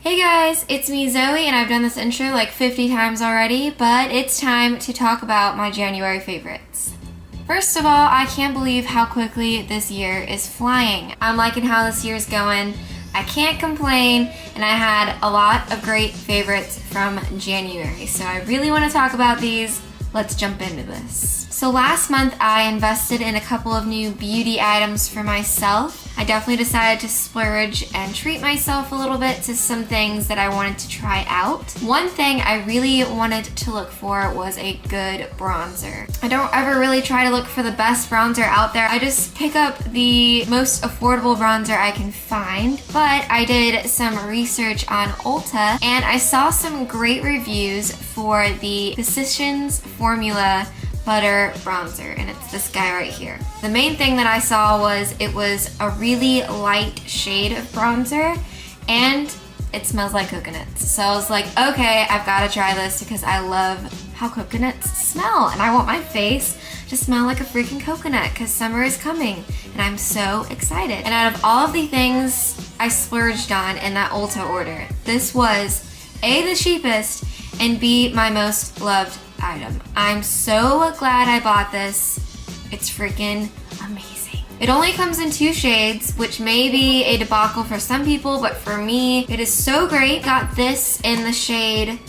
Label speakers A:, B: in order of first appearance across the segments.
A: Hey guys, it's me Zoe, and I've done this intro like 50 times already, but it's time to talk about my January favorites. First of all, I can't believe how quickly this year is flying. I'm liking how this year's going. I can't complain, and I had a lot of great favorites from January, so I really want to talk about these. Let's jump into this. So last month I invested in a couple of new beauty items for myself. I definitely decided to splurge and treat myself a little bit to some things that I wanted to try out. One thing I really wanted to look for was a good bronzer. I don't ever really try to look for the best bronzer out there. I just pick up the most affordable bronzer I can find. But I did some research on Ulta and I saw some great reviews for the Physicians Formula Butter Bronzer, and it's this guy right here. The main thing that I saw was it was a really light shade of bronzer and it smells like coconuts. So I was like, okay, I've got to try this because I love how coconuts smell and I want my face to smell like a freaking coconut because summer is coming and I'm so excited. And out of all of the things I splurged on in that Ulta order, this was A, the cheapest, and B, my most loved item. I'm so glad I bought this. It's freaking amazing. It only comes in 2 shades, which may be a debacle for some people, but for me, it is so great. Got this in the shade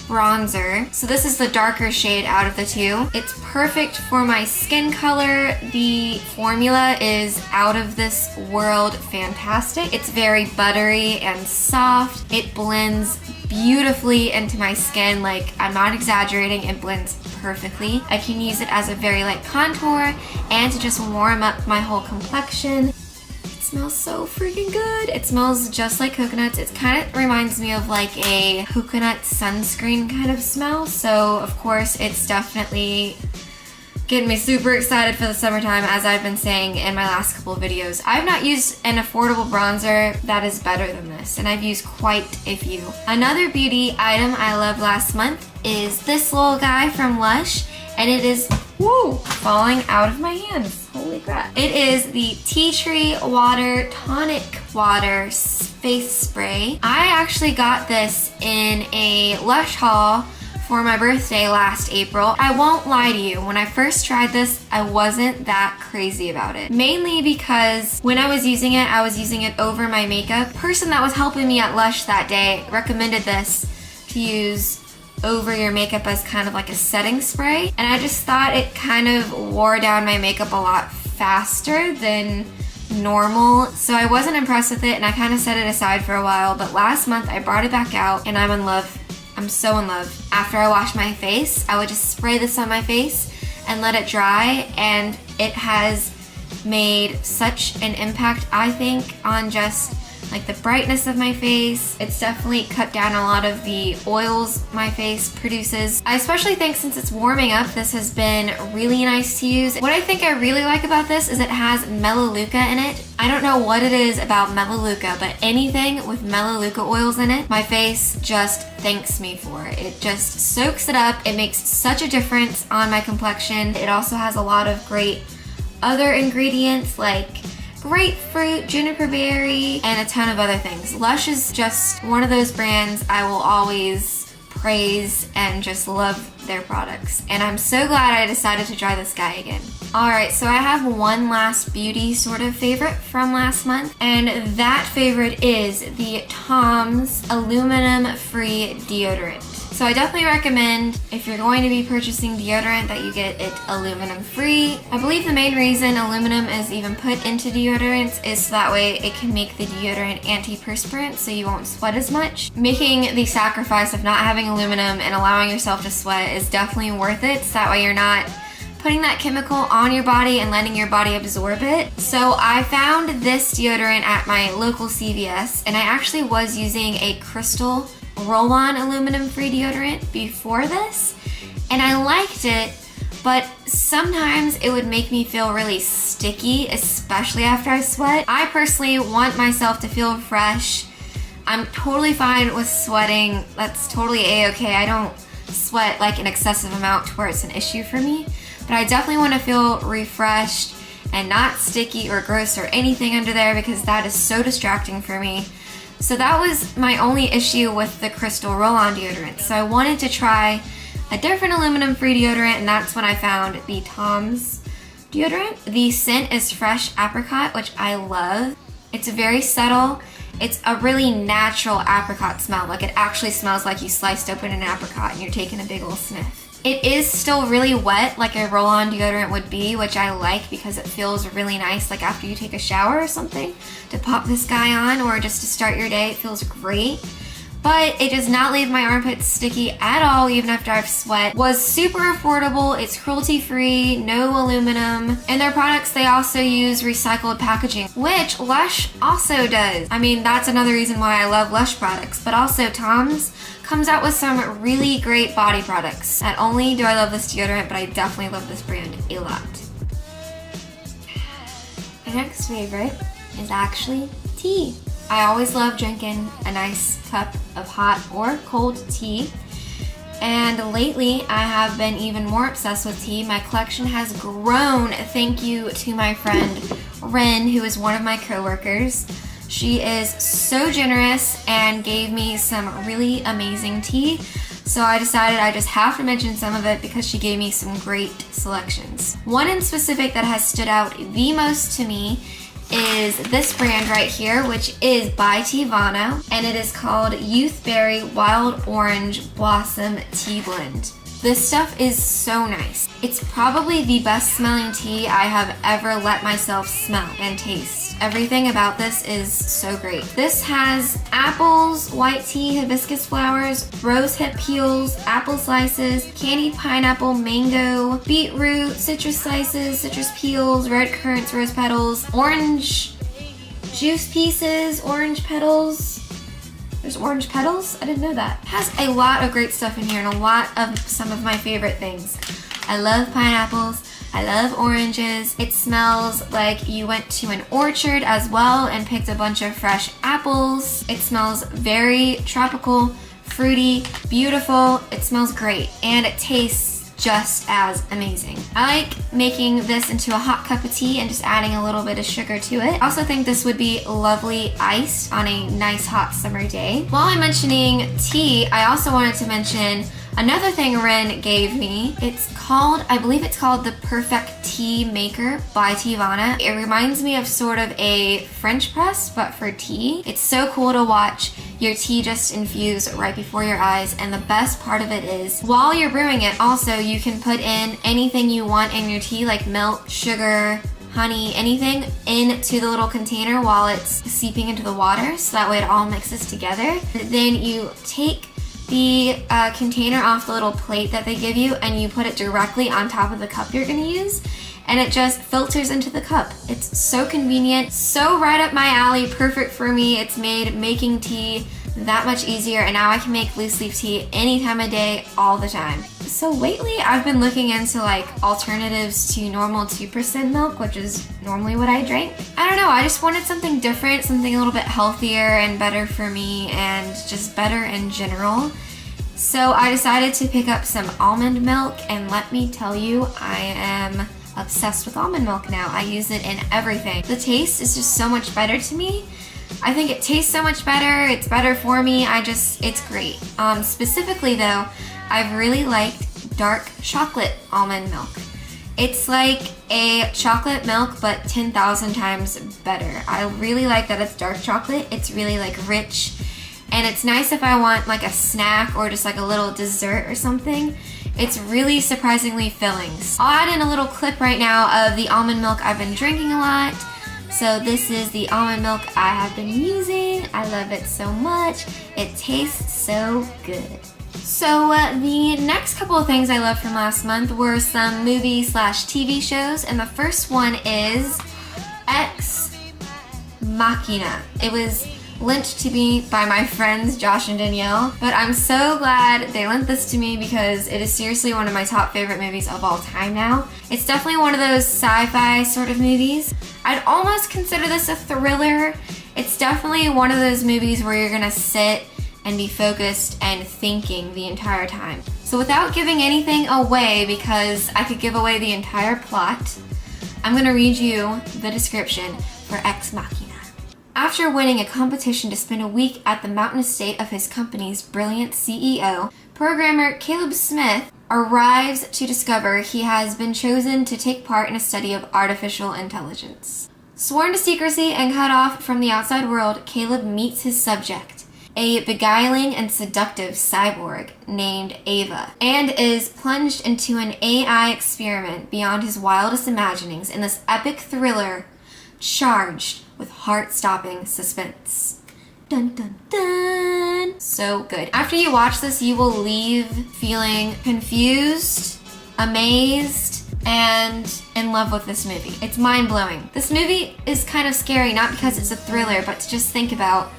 A: bronzer. So this is the darker shade out of the 2. It's perfect for my skin color. The formula is out of this world fantastic. It's very buttery and soft. It blends beautifully into my skin. Like, I'm not exaggerating, it blends perfectly. I can use it as a very light contour and to just warm up my whole complexion. It smells so freaking good. It smells just like coconuts. It kind of reminds me of like a coconut sunscreen kind of smell. So of course it's definitely getting me super excited for the summertime, as I've been saying in my last couple of videos. I've not used an affordable bronzer that is better than this, and I've used quite a few. Another beauty item I loved last month is this little guy from Lush, and it is, woo, falling out of my hands. Holy crap. It is the Tea Tree Water Tonic Water Face Spray. I actually got this in a Lush haul for my birthday last April. I won't lie to you, when I first tried this, I wasn't that crazy about it. Mainly because when I was using it over my makeup. The person that was helping me at Lush that day recommended this to use over your makeup as kind of like a setting spray. And I just thought it kind of wore down my makeup a lot faster than normal. So I wasn't impressed with it and I kind of set it aside for a while. But last month I brought it back out and I'm in love. I'm so in love. After I wash my face, I would just spray this on my face and let it dry, and it has made such an impact, I think, on just like the brightness of my face. It's definitely cut down a lot of the oils my face produces. I especially think since it's warming up, this has been really nice to use. What I think I really like about this is it has Melaleuca in it. I don't know what it is about Melaleuca, but anything with Melaleuca oils in it, my face just thanks me for it. It just soaks it up. It makes such a difference on my complexion. It also has a lot of great other ingredients like grapefruit, juniper berry, and a ton of other things. Lush is just one of those brands I will always praise and just love their products. And I'm so glad I decided to try this guy again. Alright, so I have one last beauty sort of favorite from last month, and that favorite is the Tom's aluminum-free deodorant. So I definitely recommend, if you're going to be purchasing deodorant, that you get it aluminum free. I believe the main reason aluminum is even put into deodorants is so that way it can make the deodorant antiperspirant so you won't sweat as much. Making the sacrifice of not having aluminum and allowing yourself to sweat is definitely worth it, so that way you're not putting that chemical on your body and letting your body absorb it. So I found this deodorant at my local CVS, and I actually was using a Crystal roll-on aluminum-free deodorant before this, and I liked it, but sometimes it would make me feel really sticky, especially after I sweat. I personally want myself to feel fresh. I'm totally fine with sweating. That's totally a-okay. I don't sweat like an excessive amount to where it's an issue for me, but I definitely want to feel refreshed and not sticky or gross or anything under there because that is so distracting for me. So that was my only issue with the Crystal roll-on deodorant. So I wanted to try a different aluminum-free deodorant, and that's when I found the Tom's deodorant. The scent is fresh apricot, which I love. It's very subtle. It's a really natural apricot smell. Like, it actually smells like you sliced open an apricot and you're taking a big ol' sniff. It is still really wet, like a roll-on deodorant would be, which I like because it feels really nice, like after you take a shower or something, to pop this guy on, or just to start your day. It feels great. But it does not leave my armpits sticky at all, even after I've sweat. Was super affordable. It's cruelty-free, no aluminum. And their products, they also use recycled packaging, which Lush also does. I mean, that's another reason why I love Lush products. But also Tom's comes out with some really great body products. Not only do I love this deodorant, but I definitely love this brand a lot. My next favorite is actually tea. I always love drinking a nice cup of hot or cold tea. And lately, I have been even more obsessed with tea. My collection has grown. Thank you to my friend Ren, who is one of my coworkers. She is so generous and gave me some really amazing tea. So I decided I just have to mention some of it because she gave me some great selections. One in specific that has stood out the most to me is this brand right here, which is by Teavana, and it is called Youthberry Wild Orange Blossom Tea Blend. This stuff is so nice. It's probably the best smelling tea I have ever let myself smell and taste. Everything about this is so great. This has apples, white tea, hibiscus flowers, rose hip peels, apple slices, candied pineapple, mango, beetroot, citrus slices, citrus peels, red currants, rose petals, orange juice pieces, orange petals. There's orange petals? I didn't know that. It has a lot of great stuff in here and a lot of some of my favorite things. I love pineapples. I love oranges. It smells like you went to an orchard as well and picked a bunch of fresh apples. It smells very tropical, fruity, beautiful. It smells great and it tastes just as amazing. I like making this into a hot cup of tea and just adding a little bit of sugar to it. I also think this would be lovely iced on a nice hot summer day. While I'm mentioning tea, I also wanted to mention another thing Ren gave me. I believe it's called the Perfectea Maker by Teavana. It reminds me of sort of a French press, but for tea. It's so cool to watch your tea just infuse right before your eyes, and the best part of it is, while you're brewing it, also you can put in anything you want in your tea, like milk, sugar, honey, anything, into the little container while it's seeping into the water, so that way it all mixes together. Then you take the container off the little plate that they give you and you put it directly on top of the cup you're gonna use, and it just filters into the cup. It's so convenient, so right up my alley, perfect for me. It's made making tea that much easier, and now I can make loose leaf tea any time of day, all the time. So lately I've been looking into like alternatives to normal 2% milk, which is normally what I drink. I don't know, I just wanted something different, something a little bit healthier and better for me and just better in general. So I decided to pick up some almond milk, and let me tell you, I am obsessed with almond milk now. I use it in everything. The taste is just so much better to me. I think it tastes so much better. It's better for me. It's great. Specifically though, I've really liked dark chocolate almond milk. It's like a chocolate milk, but 10,000 times better. I really like that it's dark chocolate. It's really like rich, and it's nice if I want like a snack or just like a little dessert or something. It's really surprisingly filling. I'll add in a little clip right now of the almond milk I've been drinking a lot. So this is the almond milk I have been using. I love it so much. It tastes so good. So the next couple of things I loved from last month were some movie/TV shows, and the first one is Ex Machina. It was lent to me by my friends Josh and Danielle, but I'm so glad they lent this to me because it is seriously one of my top favorite movies of all time now. It's definitely one of those sci-fi sort of movies. I'd almost consider this a thriller. It's definitely one of those movies where you're gonna sit and be focused and thinking the entire time. So without giving anything away, because I could give away the entire plot, I'm gonna read you the description for Ex Machina. After winning a competition to spend a week at the mountain estate of his company's brilliant CEO, programmer Caleb Smith arrives to discover he has been chosen to take part in a study of artificial intelligence. Sworn to secrecy and cut off from the outside world, Caleb meets his subject, a beguiling and seductive cyborg named Ava, and is plunged into an AI experiment beyond his wildest imaginings in this epic thriller charged with heart-stopping suspense. Dun dun dun! So good. After you watch this, you will leave feeling confused, amazed, and in love with this movie. It's mind-blowing. This movie is kind of scary, not because it's a thriller, but to just think about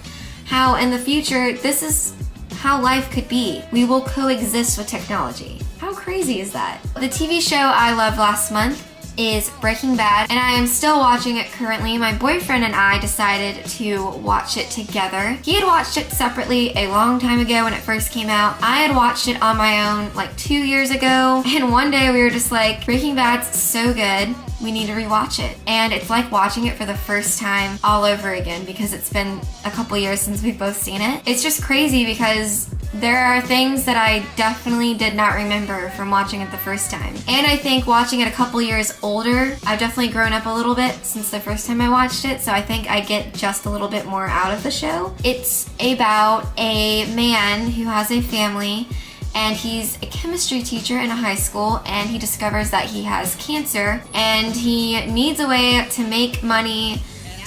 A: how in the future, this is how life could be. We will coexist with technology. How crazy is that? The TV show I loved last month is Breaking Bad, and I am still watching it currently. My boyfriend and I decided to watch it together. He had watched it separately a long time ago when it first came out. I had watched it on my own like 2 years ago, and one day we were just like, Breaking Bad's so good, we need to rewatch it. And it's like watching it for the first time all over again because it's been a couple years since we've both seen it. It's just crazy because there are things that I definitely did not remember from watching it the first time. And I think watching it a couple years older, I've definitely grown up a little bit since the first time I watched it, so I think I get just a little bit more out of the show. It's about a man who has a family, and he's a chemistry teacher in a high school, and he discovers that he has cancer, and he needs a way to make money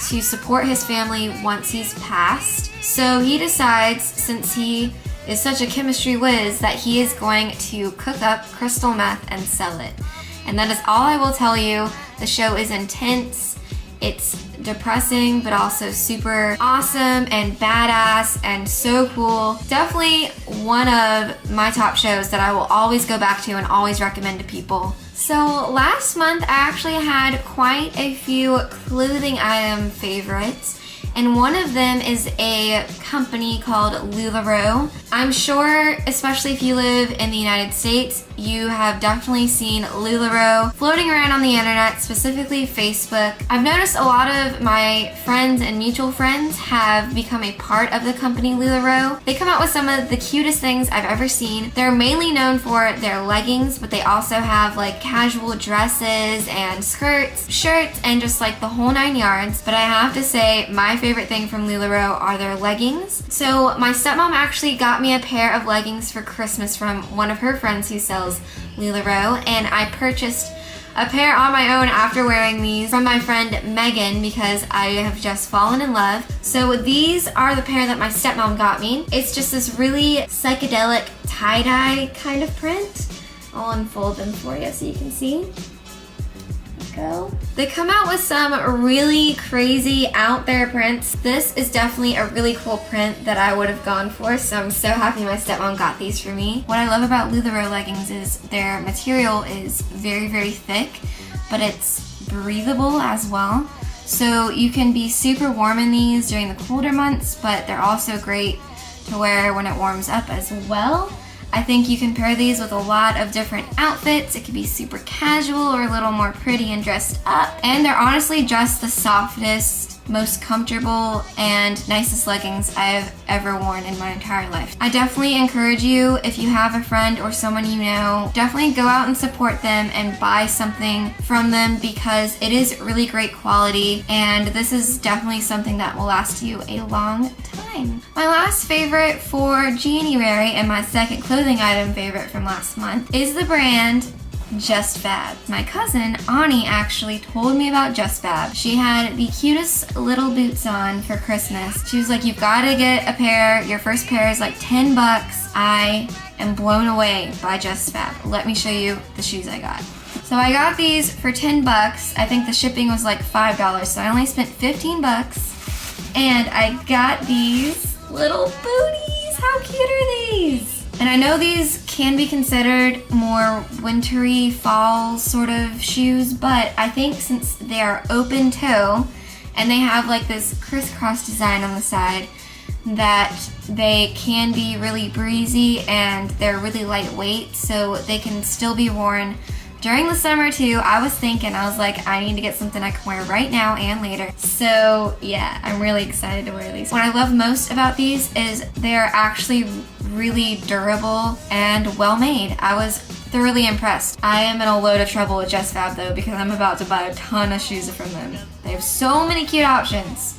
A: to support his family once he's passed. So he decides, since he is such a chemistry whiz, that he is going to cook up crystal meth and sell it. And that is all I will tell you. The show is intense, it's depressing, but also super awesome and badass and so cool. Definitely one of my top shows that I will always go back to and always recommend to people. So last month I actually had quite a few clothing item favorites, and one of them is a company called Lula Row. I'm sure, especially if you live in the United States, you have definitely seen Lula Row floating around on the internet, specifically Facebook. I've noticed a lot of my friends and mutual friends have become a part of the company Lula Row. They come out with some of the cutest things I've ever seen. They're mainly known for their leggings, but they also have like casual dresses and skirts, shirts, and just like the whole 9 yards. But I have to say, my favorite thing from Lula Row are their leggings. So my stepmom actually got me a pair of leggings for Christmas from one of her friends who sells Lula Row, and I purchased a pair on my own after wearing these from my friend Megan because I have just fallen in love. So these are the pair that my stepmom got me. It's just this really psychedelic tie-dye kind of print. I'll unfold them for you so you can see. Go. They come out with some really crazy out there prints. This is definitely a really cool print that I would have gone for, so I'm so happy my stepmom got these for me. What I love about Lula Row leggings is their material is very, very thick, but it's breathable as well. So you can be super warm in these during the colder months, but they're also great to wear when it warms up as well. I think you can pair these with a lot of different outfits. It could be super casual or a little more pretty and dressed up. And they're honestly just the softest, most comfortable, and nicest leggings I've ever worn in my entire life. I definitely encourage you, if you have a friend or someone you know, definitely go out and support them and buy something from them because it is really great quality, and this is definitely something that will last you a long time. My last favorite for January and my second clothing item favorite from last month is the brand JUSTFAB. My cousin Ani actually told me about JUSTFAB. She had the cutest little boots on for Christmas. She was like, you've got to get a pair. Your first pair is like 10 bucks. I am blown away by JUSTFAB. Let me show you the shoes I got. So I got these for 10 bucks. I think the shipping was like $5, so I only spent 15 bucks. And I got these little booties. How cute are these? And I know these can be considered more wintry, fall sort of shoes, but I think since they are open toe and they have like this crisscross design on the side, that they can be really breezy and they're really lightweight, so they can still be worn During the summer too, I was like, I need to get something I can wear right now and later. So yeah, I'm really excited to wear these. What I love most about these is they're actually really durable and well made. I was thoroughly impressed. I am in a load of trouble with JUSTFAB though, because I'm about to buy a ton of shoes from them. They have so many cute options.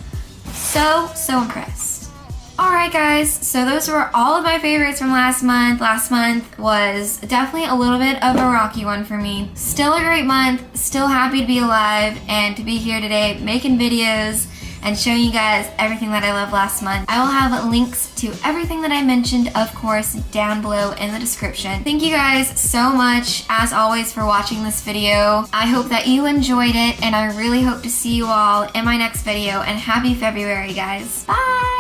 A: So impressed. Alright guys, so those were all of my favorites from last month. Last month was definitely a little bit of a rocky one for me. Still a great month, still happy to be alive and to be here today making videos and showing you guys everything that I loved last month. I will have links to everything that I mentioned, of course, down below in the description. Thank you guys so much, as always, for watching this video. I hope that you enjoyed it, and I really hope to see you all in my next video, and happy February, guys. Bye!